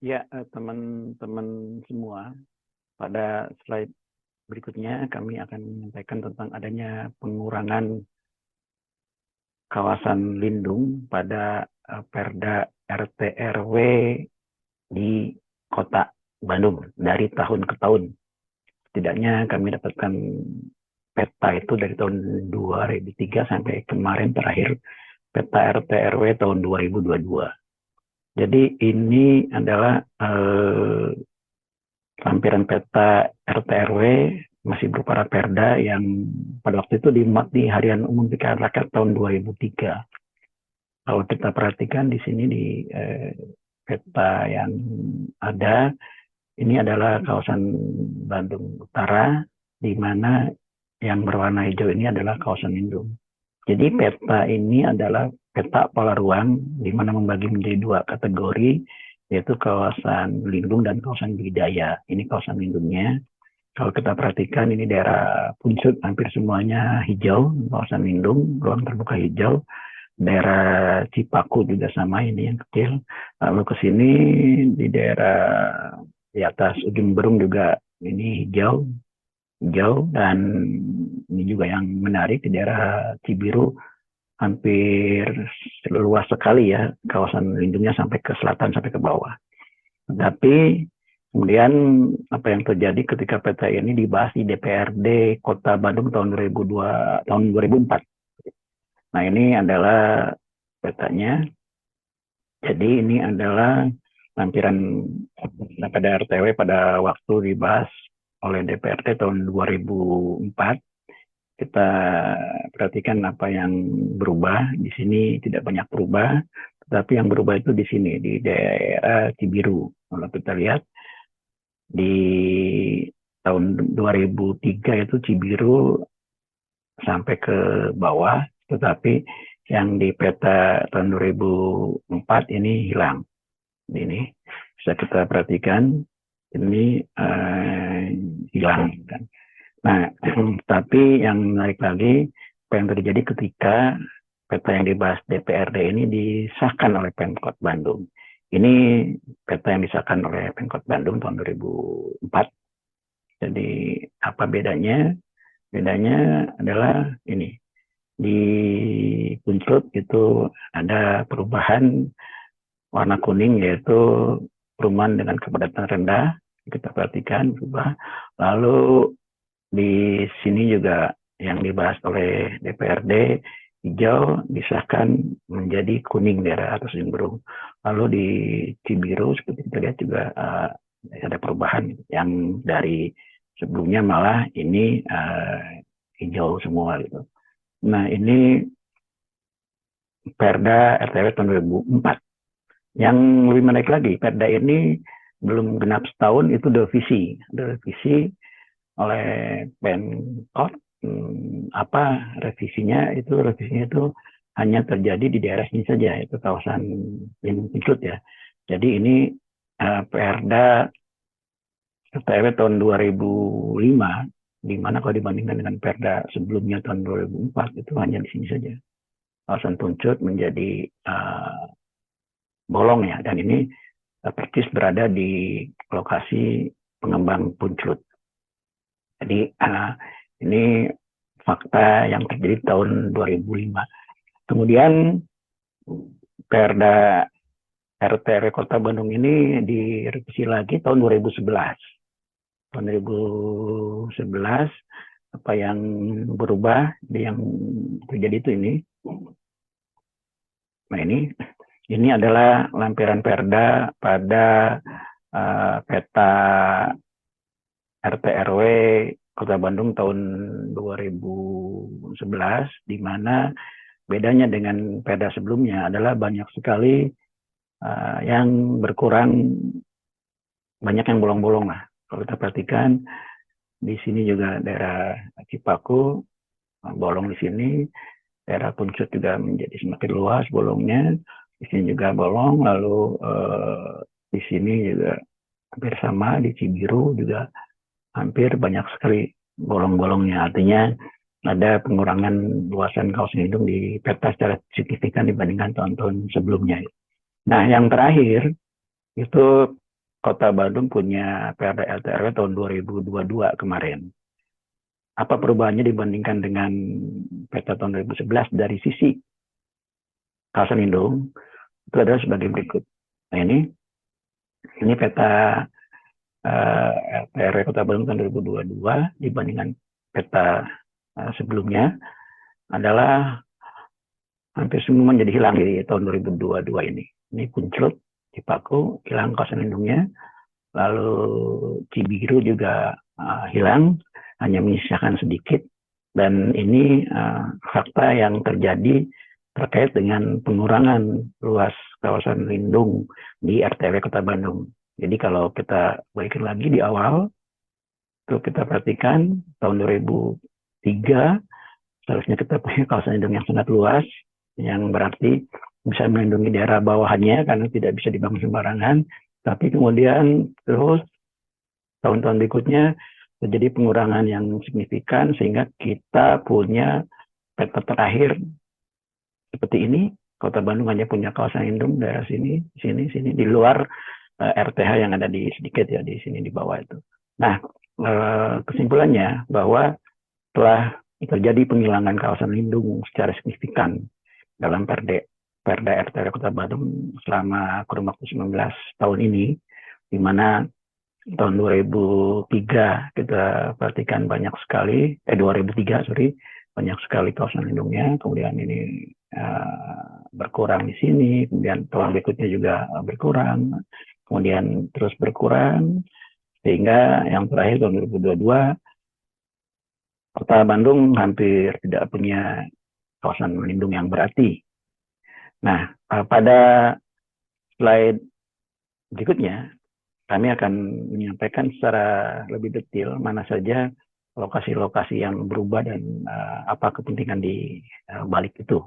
Ya, teman-teman semua, pada slide berikutnya kami akan menyampaikan tentang adanya pengurangan kawasan lindung pada Perda RT RW di Kota Bandung dari tahun ke tahun. Setidaknya kami dapatkan peta itu dari tahun 2003 sampai kemarin terakhir peta RT RW tahun 2022. Jadi ini adalah lampiran peta RT RW masih berupa raperda yang pada waktu itu dimuat di Harian Umum Pikiran Rakyat tahun 2003. Kalau kita perhatikan di sini di peta yang ada, ini adalah kawasan Bandung Utara, di mana yang berwarna hijau ini adalah kawasan lindung. Jadi peta ini adalah peta pola ruang, di mana membagi menjadi dua kategori, yaitu kawasan lindung dan kawasan budidaya. Ini kawasan lindungnya. Kalau kita perhatikan ini daerah Puncak hampir semuanya hijau, kawasan lindung, ruang terbuka hijau. Daerah Cipaku juga sama, ini yang kecil. Lalu ke sini di daerah di atas ujung Berung juga ini hijau, hijau, dan ini juga yang menarik di daerah Cibiru hampir luas sekali ya kawasan lindungnya sampai ke selatan sampai ke bawah. Tapi kemudian apa yang terjadi ketika peta ini dibahas di DPRD Kota Bandung tahun 2004. Nah, ini adalah petanya. Jadi ini adalah lampiran pada RTW pada waktu dibahas oleh DPRD tahun 2004. Kita perhatikan apa yang berubah. Di sini tidak banyak berubah, tetapi yang berubah itu di sini, di daerah Cibiru. Kalau kita lihat, di tahun 2003 itu Cibiru sampai ke bawah, tetapi yang di peta tahun 2004 ini hilang. Ini bisa kita perhatikan, ini hilang. Kan. Nah, tapi yang menarik lagi, apa yang terjadi ketika peta yang dibahas DPRD ini disahkan oleh Pemkot Bandung. Ini peta yang disahkan oleh Pemkot Bandung tahun 2004. Jadi apa bedanya? Bedanya adalah ini, di Punclut itu ada perubahan warna kuning, yaitu perumahan dengan kepadatan rendah. Kita perhatikan berubah. Lalu di sini juga yang dibahas oleh DPRD hijau disahkan menjadi kuning daerah atas Jemberung. Lalu di Cibiru seperti kita lihat juga ada perubahan yang dari sebelumnya malah ini hijau semua gitu. Nah, ini Perda RTW tahun 2004. Yang lebih menarik lagi, Perda ini belum genap setahun itu direvisi oleh Pemkot. Apa revisinya itu hanya terjadi di daerah ini saja, itu kawasan lindung Punclut ya. Jadi ini Perda RTW tahun 2005, di mana kalau dibandingkan dengan Perda sebelumnya tahun 2004 itu hanya di sini saja. Kawasan Punclut menjadi bolong ya, dan ini persis berada di lokasi pengembang Punclut. Jadi ini fakta yang terjadi tahun 2005. Kemudian Perda RT Kota Bandung ini direvisi lagi tahun 2011. Tahun 2011 apa yang berubah yang terjadi itu ini. Nah, ini adalah lampiran Perda pada peta RT RW Kota Bandung tahun 2011, di mana bedanya dengan Perda sebelumnya adalah banyak sekali yang berkurang, banyak yang bolong-bolong lah. Kalau kita perhatikan di sini juga daerah Cipaku bolong di sini, daerah Puncak juga menjadi semakin luas bolongnya, di sini juga bolong, lalu di sini juga hampir sama, di Cibiru juga hampir banyak sekali bolong-bolongnya. Artinya ada pengurangan luasan kawasan lindung di peta secara signifikan dibandingkan tahun-tahun sebelumnya. Nah, yang terakhir itu Kota Bandung punya Perda RT/RW tahun 2022 kemarin. Apa perubahannya dibandingkan dengan peta tahun 2011 dari sisi kawasan lindung? Itu adalah sebagai berikut. Nah, ini peta RT/RW Kota Bandung tahun 2022 dibandingkan peta sebelumnya adalah hampir semua menjadi hilang di tahun 2022 ini. Ini Punclut, Cipaku, hilang kawasan lindungnya. Lalu Cibiru juga hilang, hanya menyisakan sedikit. Dan ini fakta yang terjadi terkait dengan pengurangan luas kawasan lindung di RT/RW Kota Bandung. Jadi kalau kita balikin lagi di awal, itu kita perhatikan tahun 2003 seharusnya kita punya kawasan lindung yang sangat luas, yang berarti bisa melindungi daerah bawahannya karena tidak bisa dibangun sembarangan. Tapi kemudian terus tahun-tahun berikutnya terjadi pengurangan yang signifikan sehingga kita punya peta terakhir seperti ini. Kota Bandung hanya punya kawasan lindung daerah sini, sini, sini di luar RTH yang ada di sedikit ya di sini di bawah itu. Nah, kesimpulannya bahwa telah terjadi penghilangan kawasan lindung secara signifikan dalam Perda RT/RW Kota Bandung selama kurun waktu 19 tahun ini, di mana tahun 2003 kita perhatikan banyak sekali, 2003 sorry, banyak sekali kawasan lindungnya, kemudian ini berkurang di sini, kemudian tahun berikutnya juga berkurang, kemudian terus berkurang, sehingga yang terakhir tahun 2022 Kota Bandung hampir tidak punya kawasan lindung yang berarti. Nah, pada slide berikutnya, kami akan menyampaikan secara lebih detail mana saja lokasi-lokasi yang berubah dan apa kepentingan di balik itu.